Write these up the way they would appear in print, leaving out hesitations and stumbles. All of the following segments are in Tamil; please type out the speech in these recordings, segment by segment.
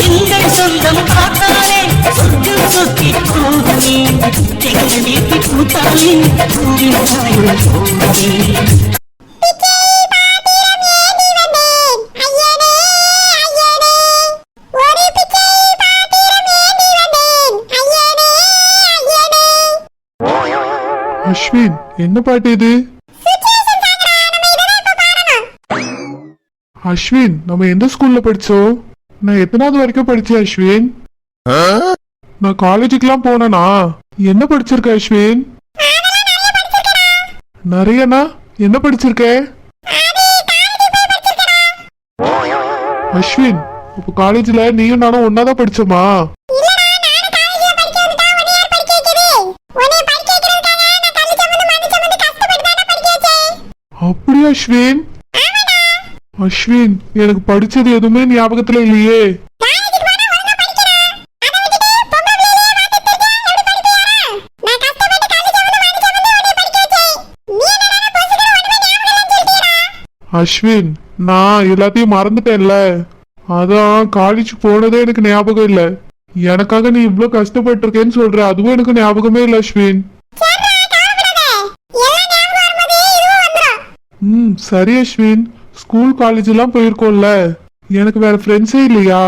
எங்கள் சொந்தம் பார்த்தாலே சொர்க்கம் சொத்தி போகுமே எங்கள் வீட்டு பூத்தாலே பூவின் சாயம் போகுமே அஸ்வின், என்ன பாட்டு இது? அஸ்வின், நம்ம எந்த ஸ்கூல்ல படிச்சோம்? நான் எத்தனாவது வரைக்கும் படிச்சேன் அஸ்வின்? நான் காலேஜுக்குலாம் போனேனா? என்ன படிச்சிருக்க அஸ்வின்? நிறையனா? என்ன படிச்சிருக்க அஸ்வின்? இப்ப காலேஜ்ல நீயும் நானும் ஒன்னாதான் படிச்சோமா? அப்படியா அஸ்வின்? அஸ்வின், எனக்கு படிச்சது எதுவுமே ஞாபகத்துல இல்லையே. அஸ்வின், நான் எல்லாத்தையும் மறந்துட்டேன்ல, அதான் காலேஜ் போனதே எனக்கு ஞாபகம் இல்ல. எனக்காக நீ இவ்வளவு கஷ்டப்பட்டு இருக்கேன்னு சொல்ற, அதுவும் எனக்கு ஞாபகமே இல்ல அஸ்வின். சரி அஸ்வின், ஸ்கூல் காலேஜ் எல்லாம் போயிருக்கோம்ல, எனக்கு வேற ஃப்ரெண்ட்ஸே இல்லையா?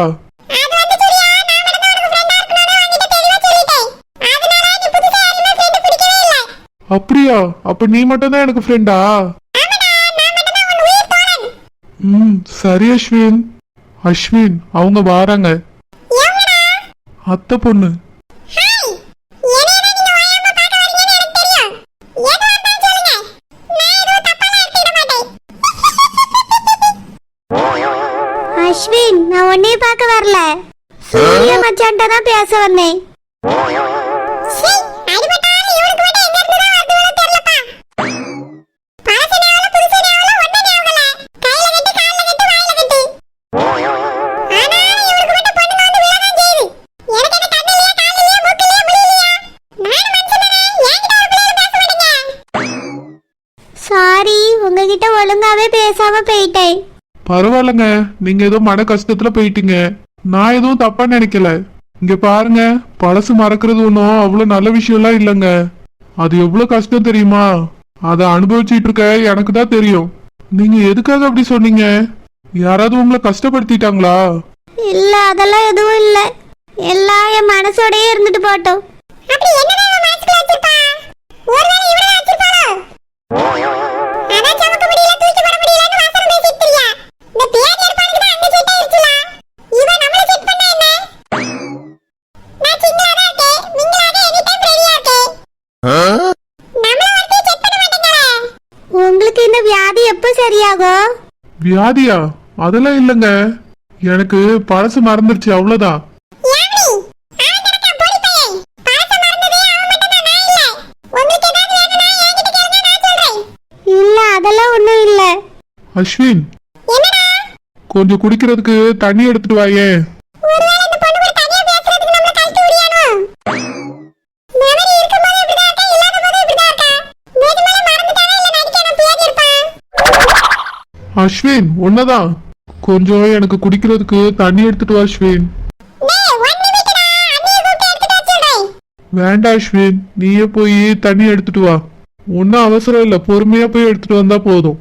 அப்படியா? அப்ப நீ மட்டும் தான் எனக்கு ஃப்ரெண்டா? சரி அஸ்வின். அஸ்வின், அவங்க வாராங்க. அத்தை பொண்ணு. அஸ்வின், நான் உன்னைய பார்க்க வரல, சூரிய மச்சான்ட்ட தான் பேச வந்தேன். சாரி, உங்ககிட்ட ஒழுங்காவே பேசாம போயிட்டேன். பரவாயில்லங்க, நீங்க ஏதோ மன கஷ்டத்துல போயிட்டீங்க. நான் எதுவும் தப்பா நினைக்கல. இங்க பாருங்க, பழசு மறக்கிறது ஒன்றும் அவ்வளவு நல்ல விஷயம்லாம் இல்லைங்க. அது எவ்வளவு கஷ்டம் தெரியுமா? அதை அனுபவிச்சுட்டு இருக்க எனக்கு தான் தெரியும். நீங்க எதுக்காக அப்படி சொன்னீங்க? யாராவது உங்களை கஷ்டப்படுத்திட்டாங்களா? இல்ல, அதெல்லாம் எதுவும் இல்ல. எல்லாம் என் மனசோடயே இருந்துட்டு போட்டோம். உங்களுக்கு இந்த வியாதி எப்ப சரியாகும்? வியாதியா? அதெல்லாம் இல்லைங்க, எனக்கு பழசு மறந்துருச்சு, அவ்வளவுதான். இல்ல, அதெல்லாம் ஒண்ணும் இல்ல. அஸ்வின், கொஞ்சம் குடிக்கிறதுக்கு தண்ணி எடுத்துட்டு வாயே. அஸ்வின், ஒன்னதான், கொஞ்சம் எனக்கு குடிக்கிறதுக்கு தண்ணி எடுத்துட்டு வா அஸ்வின். வேண்டாம் அஸ்வின், நீயே போய் தண்ணி எடுத்துட்டு வா. ஒன்னும் அவசரம் இல்ல, பொறுமையா போய் எடுத்துட்டு வந்தா போதும்.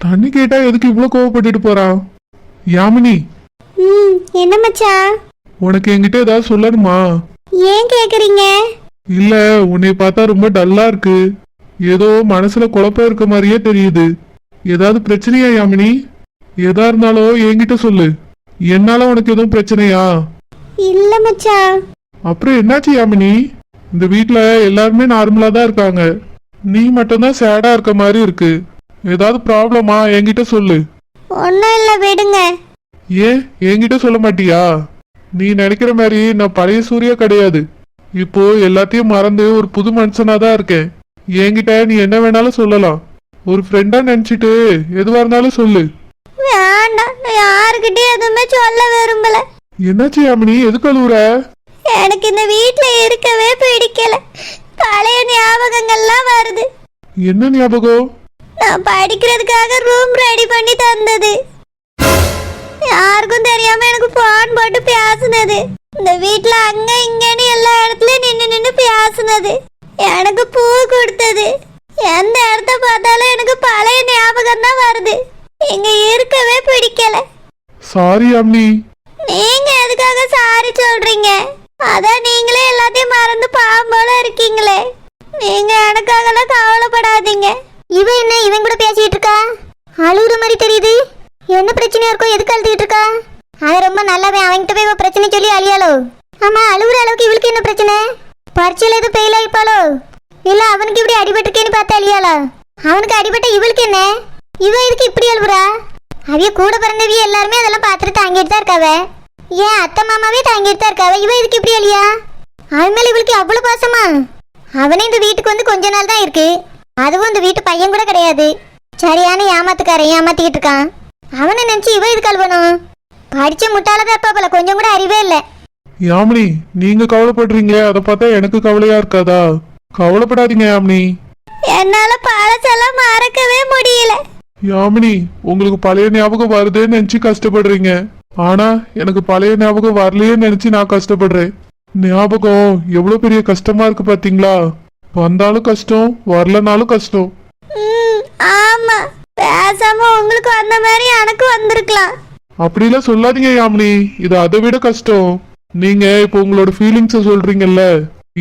தண்ணி கேட்டா எதுக்கு இவ்வளவு கோவப்பட்டுட்டு போறான்? யாமினி, என்ன மச்சா? உனக்கு என்கிட்ட ஏதாவது சொல்லணுமா? ஏன் கேக்குறீங்க? இல்ல, உன்னை பார்த்தா ரொம்ப டல்லா இருக்கு. ஏதோ மனசுல குழப்பம் இருக்க மாதிரியே தெரியுது. ஏதாவது பிரச்சனையா யாமினி? எதா இருந்தாலும் என்கிட்ட சொல்லு. என்னால உனக்கு எதுவும் பிரச்சனையா? இல்ல மச்சா. அப்புறம் என்னாச்சு யாமினி? இந்த வீட்ல எல்லாருமே நார்மலா தான் இருக்காங்க, நீ மட்டும்தான் சேடா இருக்க மாதிரி இருக்கு. ஏதாவது ப்ராப்ளமா? என்கிட்ட சொல்லு. ஒன்னும் இல்ல, விடுங்க. ஏன் என்கிட்ட சொல்ல மாட்டியா? நீ நினைக்கிற மாதிரி நான் பழைய சூர்யா கிடையாது. இப்போ எல்லாத்தையும் மறந்து ஒரு புது மனுஷனா தான் இருக்கேன். என்கிட்ட நீ என்ன வேணாலும் சொல்லலாம். ஒரு ஃப்ரெண்டா நினைச்சிட்டு எதுவா இருந்தாலும் சொல்லு. வேண்டாம், நான் யாருக்கிட்டயும் எதுவுமே சொல்ல விரும்பல. என்னாச்சு யாமினி? எதுக்கு அழுவுற? எனக்கு இந்த வீட்ல இருக்கவே பிடிக்கல. பழைய ஞாபகங்கள்லாம் வருது. என்ன ஞாபகம்? நான் படிக்கிறதுக்காக ரூம் கொடுத்தது, யாருக்கும் தெரியாம எனக்கு போன் போட்டு பேசுனது, இந்த வீட்டுல அங்க இங்கன்னு எல்லா இடத்துலயும் நின்னு நின்னு பேசுனது, எனக்கு பூ கொடுத்தது. எந்த இடத்த பார்த்தாலும் எனக்கு பழைய ஞாபகம் தான் வருது. இங்க இருக்கவே பிடிக்கல. சாரி யாமினி. நீங்க எதுக்காக சாரி சொல்றீங்க? அதான் நீங்களே எல்லாத்தையும் மறந்து பாம்போல இருக்கீங்களே. நீங்க எனக்காகலாம் கவலைப்படாதீங்க. இவன் என்ன இவன் கூட பேசிட்டு இருக்கா? அழுகுற மாதிரி தெரியுது. என்ன பிரச்சனையா இருக்கும்? எதுக்கு அழுதுகிட்டு இருக்கா? அது ரொம்ப நல்லாவே அவன்கிட்ட போய் பிரச்சனை சொல்லி அழியாளோ? ஆமா, அழுகுற அளவுக்கு இவளுக்கு என்ன பிரச்சனை? பரீட்சையில எதுவும் ஃபெயில் ஆயிப்பாளோ? இல்ல அவனுக்கு இப்படி அடிபட்டுருக்கேன்னு பார்த்தா அழியாளா? அவனுக்கு அடிபட்ட இவளுக்கு என்ன? இவன் இதுக்கு இப்படி அழுகுறா? அவிய கூட பிறந்தவிய எல்லாருமே அதெல்லாம் பார்த்துட்டு தாங்கிட்டு தான் இருக்காவ. ஏன் அத்தை மாமாவே தாங்கிட்டு தான் இருக்காவ. இவன் இதுக்கு இப்படி அழியா? அவன் மேல இவளுக்கு அவ்வளவு பாசமா? அவனே இந்த வீட்டுக்கு வந்து கொஞ்ச நாள் தான் இருக்கு. அதுவும் இந்த வீட்டு பையன் கூட கிடையாது. சரியான ஏமாத்துக்காரன், ஏமாத்திக்கிட்டு இருக்கான். அவனை நினைச்சு இவ இதுக்கு அழுவணும்? படிச்ச முட்டாளதான் இருப்பா போல, கொஞ்சம் கூட அறிவே இல்லை. யாமினி, நீங்க கவலைப்படுறீங்க, அதை பார்த்தா எனக்கு கவலையா இருக்காதா? கவலைப்படாதீங்க யாமினி. என்னால பழசெல்லாம் மறக்கவே முடியல. யாமினி, உங்களுக்கு பழைய ஞாபகம் வருதுன்னு நினைச்சு கஷ்டப்படுறீங்க. ஆனா எனக்கு பழைய ஞாபகம் வரலையே நினைச்சு நான் கஷ்டப்படுறேன். ஞாபகம் எவ்வளவு பெரிய கஷ்டமா இருக்கு பாத்தீங்களா? வந்தாலும் கஷ்டம், வரலனாலும் கஷ்டம். ஆமா, பேசாம உங்களுக்கு வந்த மாதிரி எனக்கு வந்திருக்கலாம். அப்படிலாம் சொல்லாதீங்க யாமினி, இது அதை விட கஷ்டம். நீங்க இப்போ உங்களோட ஃபீலிங்ஸ சொல்றீங்கல்ல,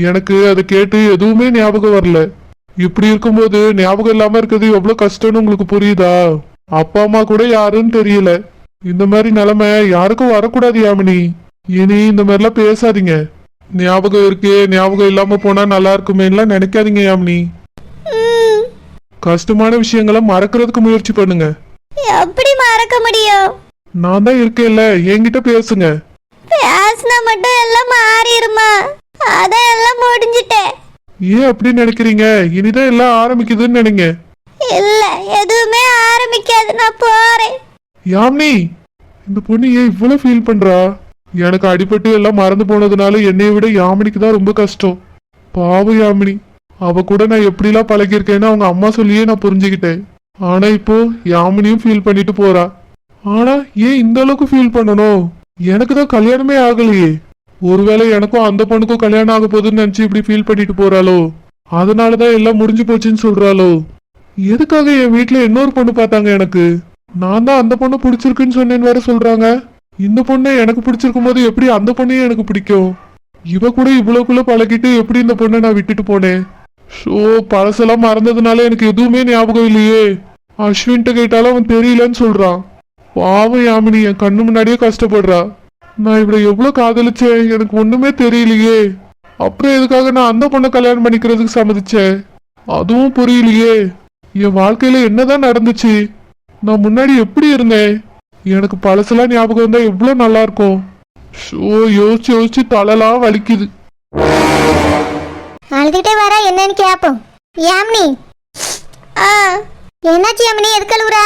எனக்கு அதை கேட்டு எதுவுமே ஞாபகம் வரல. இப்படி இருக்கும்போது ஞாபகம் இல்லாம இருக்கிறது எவ்வளவு கஷ்டம்னு உங்களுக்கு புரியுதா? அப்பா அம்மா கூட யாருன்னு தெரியல. இந்த மாதிரி நிலைமை யாருக்கும் வரக்கூடாது யாமினி. இனி இந்த மாதிரிலாம் பேசாதீங்க. ஞாபகம் இருக்கு, ஞாபகம் இல்லாம போனா நல்லா இருக்குமேலாம் நினைக்காதீங்க யாமினி. கஷ்டமான விஷயங்களை மறக்கிறதுக்கு முயற்சி பண்ணுங்க. எப்படி மறக்க முடியும்? நான் தான் இருக்கேன்ல, என்கிட்ட பேசுங்க. பேசினா மட்டும் எல்லாம் மாறிடுமா? அதான் எல்லாம் முடிஞ்சிட்டேன். ஏன் அப்படி நினைக்கிறீங்க? இனிதான் எல்லாம் ஆரம்பிக்குதுன்னு நினைங்க. இல்ல, எதுவுமே ஆரம்பிக்காது. நான் போறேன். யாமினி, இந்த பொண்ணு ஏன் இவ்வளவு ஃபீல் பண்றா? எனக்கு அடிபட்டு எல்லாம் மறந்து போனதுனால என்னைய விட யாமினிக்கு தான் ரொம்ப கஷ்டம். பாவம் யாமினி. அவ கூட நான் எப்படிலாம் பழகிருக்கேன்னு அவங்க அம்மா சொல்லியே நான் புரிஞ்சுக்கிட்டேன். ஆனா இப்போ யாமினியும் ஃபீல் பண்ணிட்டு போறா. ஆனா ஏன் இந்த அளவுக்கு ஃபீல் பண்ணணும்? எனக்கு தான் கல்யாணமே ஆகலையே. ஒருவேளை எனக்கும் அந்த பொண்ணுக்கும் கல்யாணம் ஆக போகுதுன்னு நினைச்சு இப்படி ஃபீல் பண்ணிட்டு போறாளோ? அதனாலதான் எல்லாம் முடிஞ்சு போச்சுன்னு சொல்றாளோ? எதுக்காக என் வீட்டுல இன்னொரு பொண்ணு பார்த்தாங்க எனக்கு? நான் தான் அந்த பொண்ணு பிடிச்சிருக்குன்னு சொன்னேன்னு வேற சொல்றாங்க. இந்த பொண்ணை எனக்கு பிடிச்சிருக்கும் போது எப்படி அந்த பொண்ணையும் எனக்கு பிடிக்கும்? இவ கூட இவ்வளவுக்குள்ள பழகிட்டு எப்படி இந்த பொண்ணை நான் விட்டுட்டு போனேன்? ஷோ, பழசெல்லாம் மறந்ததுனால எனக்கு எதுவுமே ஞாபகம் இல்லையே. அஸ்வின்ட்ட கேட்டாலும் அவன் தெரியலன்னு சொல்றான். பாவம் யாமினி என் கண்ணு முன்னாடியே கஷ்டப்படுறா. நான் இவளை எவ்வளவு காதலிச்சேன், எனக்கு ஒண்ணுமே தெரியலையே. அப்புறம் எதுக்காக நான் அந்த பொண்ணை கல்யாணம் பண்ணிக்கிறதுக்கு சம்மதிச்சேன்? அதுவும் புரியலையே. என் வாழ்க்கையில என்னதான் நடந்துச்சு? நான் முன்னாடி எப்படி இருந்தேன்? எனக்கு பழசெல்லாம் ஞாபகம் இருந்தா எவ்வளவு நல்லா இருக்கும். ஷோ, யோசிச்சு யோசிச்சு தலைலாம் வலிக்குது. அழுதுகிட்டே வர என்னன்னு கேப்போம். யாமினி, என்னாச்சு யாமினி? எதுக்கு அழுகுறா?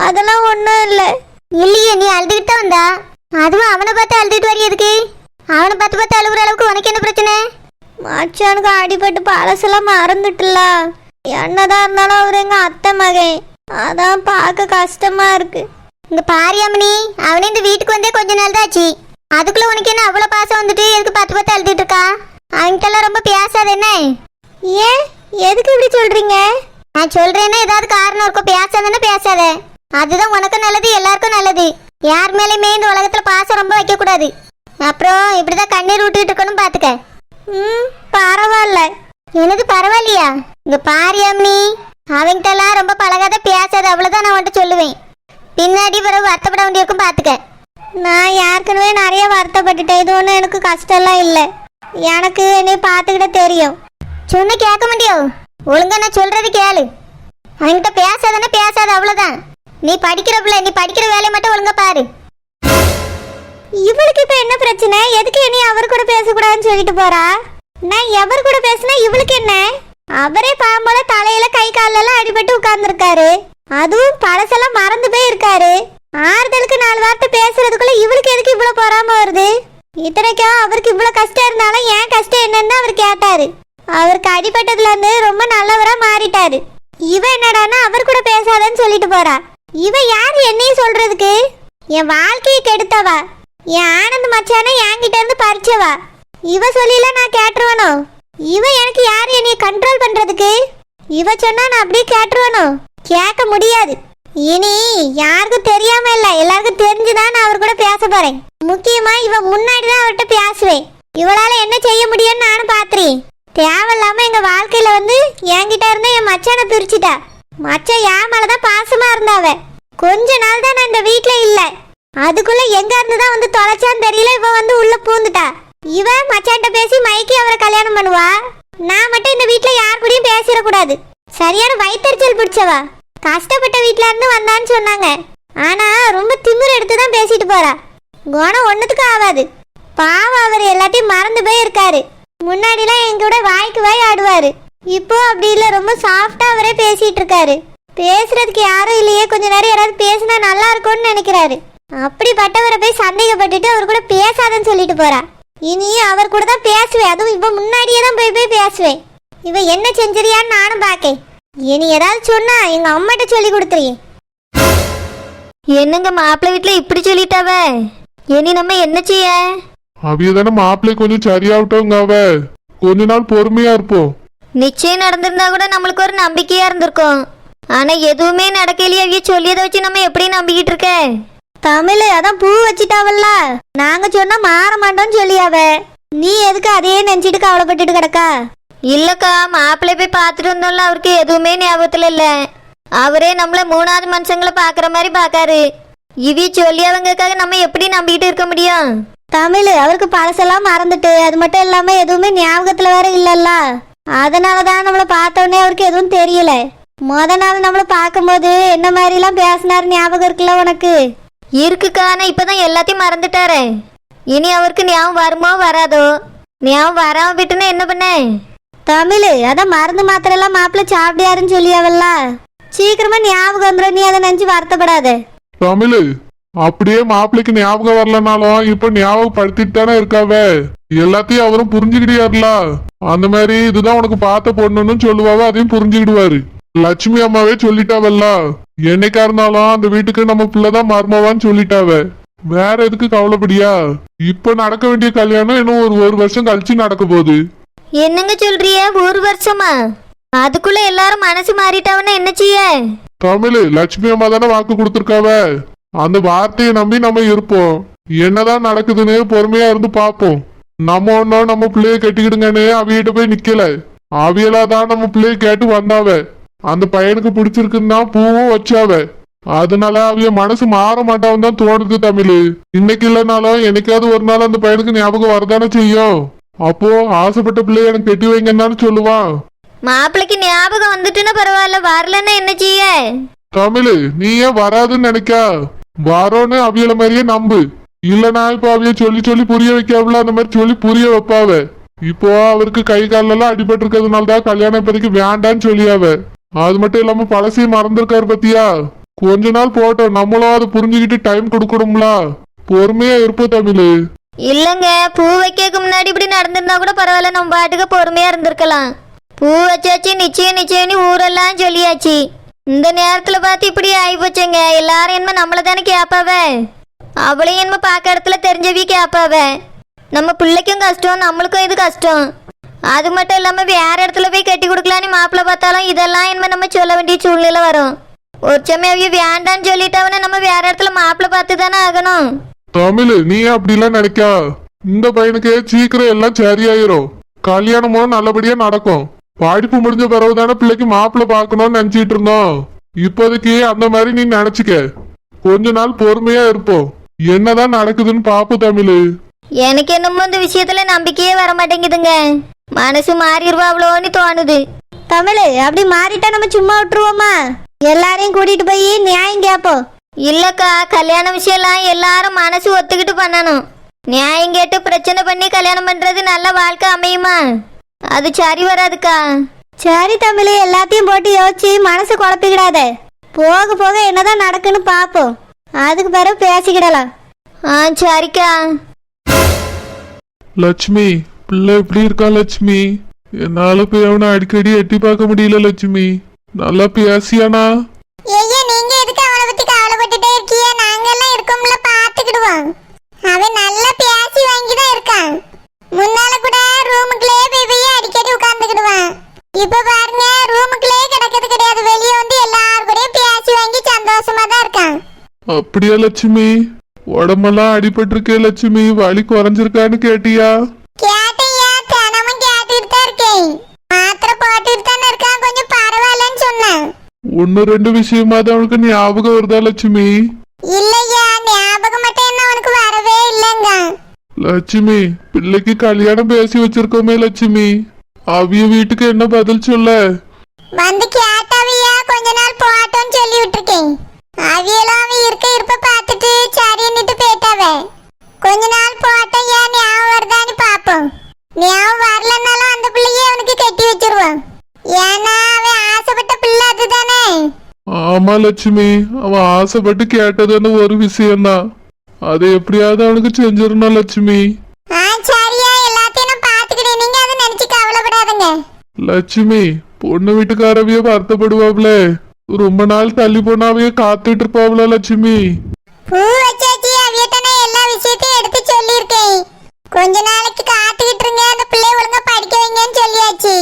அதெல்லாம் ஒண்ணும் இல்ல. இல்லையே, நீ அழுதுகிட்டு தான் வந்தா. அதுவும் அவனை பார்த்து அழுதுட்டு வரி எதுக்கு? அவனை பார்த்து பார்த்து அழுகுற அளவுக்கு உனக்கு என்ன பிரச்சனை? மச்சானுக்கு அடிபட்டு பழசெல்லாம் மறந்துட்டுல. என்னதான் இருந்தாலும் அவர் எங்க அத்தை மகன். அதான் பார்க்க கஷ்டமா இருக்கு. இந்த பாரியாமணி, அவனே இந்த வீட்டுக்கு வந்தே கொஞ்ச நாள் தான் ஆச்சு. அதுக்குள்ள உனக்கு என்ன அவ்வளவு பாசம் வந்துட்டு எதுக்கு பார்த்து பார்த்து அழுதுட்டு இருக்கா? அவன்கிட்டலாம் ரொம்ப பேசாத என்ன? ஏன், எதுக்கு இப்படி சொல்றீங்க? நான் சொல்றேன்னா ஏதாவது காரணம் இருக்கும். பேசாதானே பேசாத. அதுதான் உனக்கும் நல்லது, எல்லாருக்கும் நல்லது. யார் மேலேயுமே இந்த உலகத்துல பாசம் ரொம்ப வைக்க கூடாது. அப்புறம் இப்படிதான் கண்ணீர் விட்டுக்கிட்டு இருக்கணும் பாத்துக்க. பரவாயில்ல. எனக்கு பரவாயில்லையா? இங்க பாரியாமணி, அவங்கிட்டலாம் ரொம்ப பழகாத, பேசாத, அவ்வளவுதான் நான் வந்துட்டு சொல்லுவேன். பின்னாடி பிறகு வருத்தப்பட வேண்டியிருக்கும் பாத்துக்க. நான் ஏற்கனவே நிறைய வருத்தப்பட்டுட்டேன். இது ஒன்றும் எனக்கு கஷ்டம்லாம் இல்லை. எனக்கு என்னை பார்த்துக்கிட்ட தெரியும். சொன்ன கேட்க முடியும். ஒழுங்கா நான் சொல்றது கேளு. அவங்கிட்ட பேசாதானே பேசாத, அவ்வளவுதான். நீ படிக்கிற பிள்ளை, நீ படிக்கிற வேலையை மட்டும் ஒழுங்கா பாரு. இவளுக்கு இப்ப என்ன பிரச்சனை? எதுக்கு நீ அவர் கூட பேசக்கூடாதுன்னு சொல்லிட்டு போறா? நான் எவர் கூட பேசினா இவளுக்கு என்ன? அவரே பாம்போல தலையில கை காலெல்லாம் அடிபட்டு உட்கார்ந்துருக்காரு. அதுவும் பழசெல்லாம் மறந்து போய் இருக்காரு. ஆறுதலுக்கு 4 வார்த்தை பேசுறதுக்குள்ள இவளுக்கு எதுக்கு இவ்வளவு பொறாம வருது? இத்தனைக்கும் அவருக்கு இவ்வளவு கஷ்டம் இருந்தாலும் ஏன் கஷ்டம் என்னன்னு அவர் கேட்டாரு. அவருக்கு அடிபட்டதுல இருந்து ரொம்ப நல்லவரா மாறிட்டாரு. இவ என்னடான்னா அவர் கூட பேசாதன்னு சொல்லிட்டு போறா. இவ யார் என்னையும் சொல்றதுக்கு? என் வாழ்க்கையை கெடுத்தவா, என் ஆனந்த் மச்சானை என்கிட்ட இருந்து பறிச்சவா. இவ சொல்லில நான் கேட்டுருவனோ? இவ எனக்கு யார் என்னைய கண்ட்ரோல் பண்றதுக்கு? இவ சொன்னா நான் அப்படியே கேட்டுருவனோ? கேட்க முடியாது. இனி யாருக்கும் தெரியாம இல்ல, எல்லாருக்கும் தெரிஞ்சுதான் நான் அவர் கூட பேச போறேன். முக்கியமா இவ முன்னாடி தான் அவர்கிட்ட பேசுவேன். இவளால என்ன செய்ய முடியும்னு நானும் பாத்துறேன். தேவையில்லாம எங்க வாழ்க்கையில வந்து என்கிட்ட இருந்து என் மச்சானை பிரிச்சுட்டா. மச்சான் என் மேலதான் பாசமா இருந்தாவ. கொஞ்ச நாள் தான் நான் இந்த வீட்டுல இல்ல, அதுக்குள்ள எங்க இருந்துதான் வந்து தொலைச்சான்னு தெரியல. இவ வந்து உள்ள பூந்துட்டா. இவ மச்சான்ட்ட பேசி மைக்கி அவரை கல்யாணம் பண்ணுவா. நான் மட்டும் இந்த வீட்டுல யார் கூடயும் பேசிடக்கூடாது. சரியான வயிற்றுச்சல் பிடிச்சவா. கஷ்டப்பட்ட வீட்டுல இருந்து வந்தான்னு சொன்னாங்க. ஆனா ரொம்ப திமிர் எடுத்துதான் பேசிட்டு போறா. குணம் ஒண்ணுத்துக்கு ஆகாது. பாவம், அவர் எல்லாத்தையும் மறந்து போய் இருக்காரு. முன்னாடிலாம் என் கூட வாய்க்கு வாய் ஆடுவாரு. இப்போ அப்படி இல்ல, ரொம்ப சாஃப்டா அவரே பேசிட்டு இருக்காரு. பேசுறதுக்கு யாரும் இல்லையே, கொஞ்ச நேரம் யாராவது பேசினா நல்லா இருக்கும்னு நினைக்கிறாரு. அப்படிப்பட்டவரை போய் சந்தேகப்பட்டுட்டு அவர் கூட பேசாதன்னு சொல்லிட்டு போறா. இனி அவர் கூட தான் பேசுவேன். அதுவும் இவ முன்னாடியே தான் போய் பேசுவேன். இவ என்ன செஞ்சிரியான்னு நானும் பாக்கேன். இனி ஏதாவது சொன்னா எங்க அம்மாட்ட சொல்லி கொடுத்துறீ. என்னங்க மாப்பிள்ளை வீட்டுல இப்படி சொல்லிட்டாவ, இனி நம்ம என்ன செய்ய? அவியதானே மாப்பிள்ளை கொஞ்சம் சரியாகட்டோங்க. அவ கொஞ்ச நாள் பொறுமையா இருப்போம். நிச்சயம் நடந்திருந்தா கூட நம்மளுக்கு ஒரு நம்பிக்கையா இருந்திருக்கும். ஆனா எதுவுமே நடக்கலையே. அவிய சொல்லியதை வச்சு நம்ம எப்படி நம்பிக்கிட்டு இருக்க? தமிழ் அதான் பூ வச்சிட்டாவல்ல, நாங்க சொன்னா மாற மாட்டோம்னு சொல்லியாவ. நீ எதுக்கு அதையே நினைச்சிட்டு கவலைப்பட்டுட்டு கிடக்கா? இல்லக்கா, மாப்பிள்ளை போய் பார்த்துட்டு வந்தோம்ல, அவருக்கு எதுவுமே ஞாபகத்துல இல்ல. அவரே நம்மள மூணாவது மனுஷங்களை பாக்குற மாதிரி பாக்காரு. இவி சொல்லியவங்களுக்காக நம்ம எப்படி நம்பிக்கிட்டு இருக்க முடியும்? தமிழ் அவருக்கு பழசெல்லாம் மறந்துட்டு, அது மட்டும் இல்லாம எதுவுமே ஞாபகத்துல வேற இல்லல்ல. அதனாலதான் நம்மள பார்த்தோன்னே அவருக்கு எதுவும் தெரியல. முத நாள் நம்மள பார்க்கும்போது என்ன மாதிரி எல்லாம் பேசினாரு ஞாபகம் இருக்குல்ல உனக்கு? இருக்குக்கா, ஆனா இப்பதான் எல்லாத்தையும் மறந்துட்டாரு. இனி அவருக்கு ஞாபகம் வருமோ வராதோ? ஞாபகம் வராம விட்டுன்னு என்ன பண்ண? தமிழ் அதான் மருந்து மாத்திரை எல்லாம் மாப்பிள்ள சாப்பிடியாருன்னு சொல்லியாவல்ல, சீக்கிரமா ஞாபகம் வந்துடும். நீ அதை நினைச்சு வருத்தப்படாத. தமிழ் அப்படியே மாப்பிள்ளைக்கு ஞாபகம் வரலனாலும் இப்ப ஞாபகப்படுத்திட்டு தானே இருக்காவ. எல்லாத்தையும் அவரும் புரிஞ்சுக்கிட்டியாருல. அந்த மாதிரி இதுதான் உனக்கு பார்த்த பொண்ணுன்னு சொல்லுவாவ, அதையும் புரிஞ்சுக்கிடுவாரு. லட்சுமி அம்மாவே சொல்லிட்டாவல்ல, என்னைக்கா இருந்தாலும் அந்த வீட்டுக்கு நம்ம பிள்ளைதான் மருமவான்னு சொல்லிட்டாவ. வேற எதுக்கு கவலைப்படியா? இப்ப நடக்க வேண்டிய கல்யாணம் இன்னும் ஒரு வருஷம் கழிச்சு நடக்க போகுது. என்னங்க சொல்றிய? ஒரு வருஷமா? அதுக்குள்ள எல்லாரும் மனசு மாறிட்டாவன்னா என்ன செய்ய? தமிழ் லட்சுமி அம்மா தானே வாக்கு கொடுத்துருக்காவ. அந்த வார்த்தையை நம்பி நம்ம இருப்போம். என்னதான் நடக்குதுன்னு பொறுமையா இருந்து பார்ப்போம். நம்ம ஒன்னும் நம்ம பிள்ளைய கட்டிக்கிடுங்கன்னு அவியிட்ட போய் நிக்கல. அவியலாதான் நம்ம பிள்ளைய கேட்டு வந்தாவ. அந்த பையனுக்கு பிடிச்சிருக்குன்னா பூவும் வச்சாவ. அதனால அவிய மனசு மாற மாட்டான்னு தான் தோணுது தமிழ். இன்னைக்கு இல்லைனாலும் என்னைக்காவது ஒரு நாள் அந்த பையனுக்கு ஞாபகம் வரதானே செய்யும். அப்போ ஆசைப்பட்ட பிள்ளைய எனக்கு கட்டி வைங்கன்னு சொல்லுவான். மாப்பிள்ளைக்கு ஞாபகம் வந்துட்டுன்னா பரவாயில்ல, வரலன்னா என்ன செய்ய? தமிழ் நீ ஏன் வராதுன்னு நினைக்கா? வரோன்னு அவியல மாதிரியே நம்பு. இல்லனா இப்ப அவிய சொல்லி சொல்லி புரிய வைக்காவல, அந்த மாதிரி சொல்லி புரிய வைப்பாவ. இப்போ அவருக்கு கை காலெல்லாம் அடிபட்டு இருக்கிறதுனால தான் கல்யாணம் இப்போதைக்கு வேண்டான்னு சொல்லியாவ. அது மட்டும் இல்லாம பழசையும் மறந்துருக்காரு பத்தியா? கொஞ்ச நாள் போட்டோம், நம்மளும் அதை புரிஞ்சுக்கிட்டு டைம் கொடுக்கணும்ல. பொறுமையா இருப்போம் தமிழ். இல்லங்க, பூ வைக்க முன்னாடி இப்படி நடந்திருந்தா கூட பரவாயில்ல, நம்ம பாட்டுக்கு பொறுமையா இருந்திருக்கலாம். பூ வச்சாச்சு, நிச்சயம் ஊரெல்லாம் சொல்லியாச்சு. இந்த நேரத்துல பார்த்து இப்படி ஆயிப்போச்சுங்க. எல்லாரும் என்ன நம்மள தானே கேட்பாவ. அவளையும் என்ன பார்க்க இடத்துல தெரிஞ்சவி கேட்பாவ. நம்ம பிள்ளைக்கும் கஷ்டம், நம்மளுக்கும் இது கஷ்டம். அது மட்டும் இல்லாம வேற இடத்துல போய் கட்டி கொடுக்கலான்னு மாப்பிள்ளை பார்த்தாலும் இதெல்லாம் என்ன நம்ம சொல்ல வேண்டிய சூழ்நிலை வரும். ஒரு சமயம் அவிய வேண்டான்னு சொல்லிட்டாவனா நம்ம வேற இடத்துல மாப்பிள்ளை பார்த்து தானே ஆகணும். தமிழ் நீ அப்படிலாம் நினைக்கா? இந்த பையனுக்கு சீக்கிரம் எல்லாம் சரியாயிரும். கல்யாணமும் நல்லபடியா நடக்கும். படிப்பு முடிஞ்ச பிறகு தானே பிள்ளைக்கு மாப்பிள்ளை பார்க்கணும்னு நினைச்சிட்டு இருந்தோம். இப்போதைக்கு அந்த மாதிரி நீ நினைச்சுக்க. கொஞ்ச நாள் பொறுமையா இருப்போம். என்னதான் நடக்குதுன்னு பாப்போம் தமிழ். எனக்கு என்னமோ இந்த விஷயத்துல நம்பிக்கையே வர மாட்டேங்குதுங்க. மனசு மாறிடுவா அவ்வளோன்னு தோணுது. தமிழ் அப்படி மாறிட்டா நம்ம சும்மா விட்டுருவோமா? எல்லாரையும் கூட்டிட்டு போய் நியாயம் கேட்போம். இல்லக்கா, கல்யாண விஷயம்லாம் எல்லாரும் மனசு ஒத்துக்கிட்டு பண்ணணும். நியாயம் கேட்டு பிரச்சனை பண்ணி கல்யாணம் பண்றது நல்ல வாழ்க்கை அமையுமா? அது சரி வராதுக்கா. சரி தமிழ், எல்லாத்தையும் போட்டு யோசிச்சு மனசு குழப்பிக்கிடாத. போக போக என்னதான் நடக்குன்னு பாப்போம். அதுக்கு பிறகு பேசிக்கிடலாம். சரிக்கா. லட்சுமி பிள்ளை எப்படி இருக்கா லட்சுமி? என்னால போய் அவனை அடிக்கடி எட்டி பார்க்க முடியல லட்சுமி. நல்லா பேசியானா? நீங்க எதுக்கு அவனை பத்தி சந்தோஷமா தான் இருக்கான். அப்படியா லட்சுமி? உடம்பெல்லாம் அடிபட்டிருக்கே லட்சுமி, வலி குறைஞ்சிருக்கான்னு கேட்டியா? கேட்டையா, தினமும் கேட்டுட்டு தான் இருக்கேன். மாத்திரை போட்டுட்டு தானே இருக்கான், கொஞ்சம் பரவாயில்லன்னு சொன்னேன். ஒன்னு ரெண்டு விஷயமா தான் அவனுக்கு ஞாபகம் வருதா லட்சுமி? இல்லையா, ஞாபகம் மட்டும் என்ன அவனுக்கு வரவே இல்லைங்க. லட்சுமி, பிள்ளைக்கு கல்யாணம் பேசி வச்சிருக்கோமே லட்சுமி, அவிய வீட்டுக்கு என்ன பதில் சொல்ல? வந்து கேட்டாவியா, கொஞ்ச நாள் போட்டோன்னு சொல்லி விட்டுருக்கேன். அவியெல்லாம் அவன் இருப்ப பார்த்துட்டு சரின்னுட்டு போயிட்டாவ. கொஞ்ச நாள் போட்டோம், ஏன் ஞாபகம் வருதான்னு பாப்போம். ஞாபகம் வரலன்னாலும் அந்த பிள்ளையே அவனுக்கு கட்டி வச்சிருவான். ஏன்னா அவன் ஆசைப்பட்ட பிள்ளை அதுதானே. ஆமா லட்சுமி, அவன் ஆசைப்பட்டு கேட்டதுன்னு ஒரு விஷயம்தான், அதை எப்படியாவது அவனுக்கு செஞ்சிடணும் லட்சுமி. சரியா, எல்லாத்தையும் நான் பாத்துக்கிட்டேன், நீங்க அதை நினைச்சு கவலைப்படாதுங்க. லட்சுமி, பொண்ணு வீட்டுக்காரவிய வருத்தப்படுவாப்ல, ரொம்ப நாள் தள்ளி போனாவைய காத்துட்டு இருப்பாப்ல லட்சுமி. பூ வச்சாச்சு, அவியட்ட நான் எல்லா விஷயத்தையும் எடுத்து சொல்லியிருக்கேன். கொஞ்ச நாளைக்கு காத்துக்கிட்டு இருங்க, அந்த பிள்ளை ஒழுங்கா படிக்க வைங்கன்னு சொல்லியாச்சு.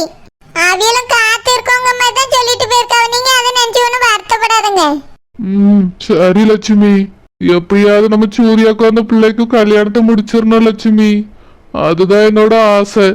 அவியலும் காத்து இருக்கவங்க மாதிரி தான் சொல்லிட்டு போயிருக்காங்க, நீங்க அதை நினைச்சு ஒன்றும் வருத்தப்படாதுங்க. சரி லட்சுமி, எப்படியாவது நம்ம சூர்யாக்கும் அந்த பிள்ளைக்கும் கல்யாணத்தை முடிச்சிடணும் லட்சுமி, அதுதான் என்னோட ஆசை.